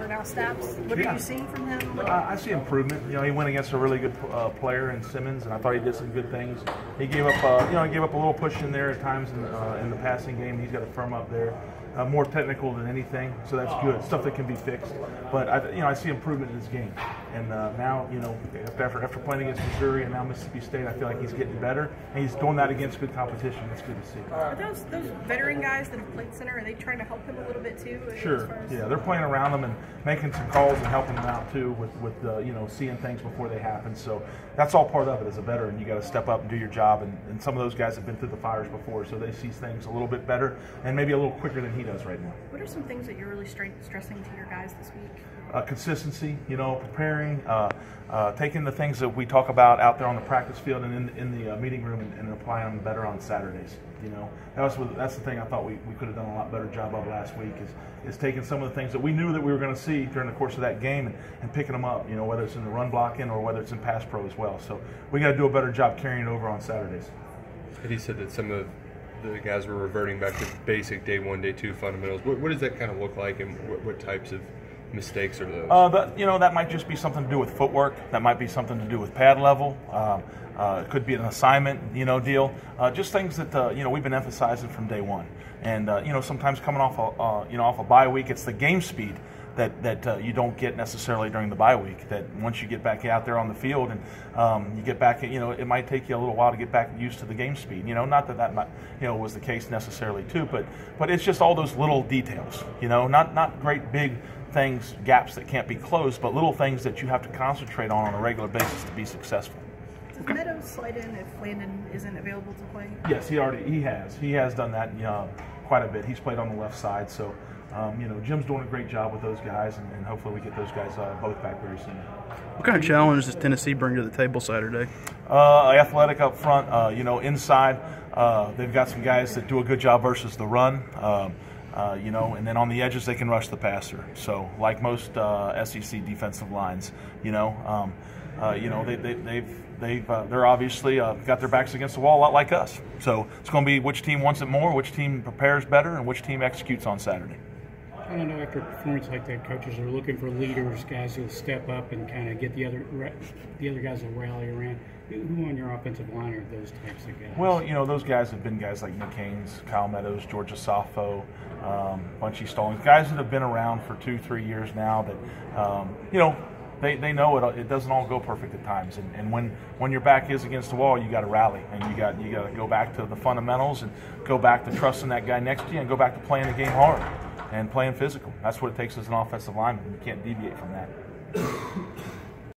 now snaps. What are you seeing from him? I see improvement. You know, he went against a really good player in Simmons, and I thought he did some good things. He gave up, he gave up a little push in there at times in the passing game. He's got to firm up there. More technical than anything, so that's good. Stuff that can be fixed. But I see improvement in his game, and now after playing against Missouri and now Mississippi State, I feel like he's getting better, and he's doing that against good competition. That's good to see. Are those veteran guys that have played center? Are they trying to help him a little bit too? Sure. Yeah, they're playing around him and making some calls and helping him out too with seeing things before they happen. So that's all part of it. As a veteran, you got to step up and do your job, and some of those guys have been through the fires before, so they see things a little bit better and maybe a little quicker than he does right now. What are some things that you're really stressing to your guys this week? Consistency, preparing, taking the things that we talk about out there on the practice field and in the meeting room and applying them better on Saturdays. That's the thing I thought we could have done a lot better job of last week is taking some of the things that we knew that we were going to see during the course of that game and picking them up, whether it's in the run blocking or whether it's in pass pro as well. So we got to do a better job carrying it over on Saturdays. And he said that some of the guys were reverting back to basic day one, day two fundamentals. What does that kind of look like, and what types of mistakes are those? That might just be something to do with footwork. That might be something to do with pad level. It could be an assignment, deal. Just things that we've been emphasizing from day one. And sometimes coming off a bye week, it's the game speed that you don't get necessarily during the bye week. That once you get back out there on the field and you get back, it might take you a little while to get back used to the game speed. Not that was the case necessarily too, but it's just all those little details. Not great big things, gaps that can't be closed, but little things that you have to concentrate on a regular basis to be successful. Does Meadows slide in if Landon isn't available to play? Yes, he has done that quite a bit. He's played on the left side, so Jim's doing a great job with those guys, and hopefully we get those guys both back very soon. What kind of challenge does Tennessee bring to the table Saturday? Athletic up front, inside. They've got some guys that do a good job versus the run. And then on the edges they can rush the passer. So like most SEC defensive lines, they're obviously got their backs against the wall a lot like us. So it's going to be which team wants it more, which team prepares better, and which team executes on Saturday. I don't know, after a performance like that, coaches are looking for leaders, guys who'll step up and kind of get the other guys to rally around. Who on your offensive line are those types of guys? Well, those guys have been guys like Nick Haynes, Kyle Meadows, Georgia Safo, Bunchy Stallings, guys that have been around for 2-3 years now that, they know it doesn't all go perfect at times. And when your back is against the wall, you got to rally, and you got to go back to the fundamentals and go back to trusting that guy next to you and go back to playing the game hard and playing physical. That's what it takes as an offensive lineman. You can't deviate from that.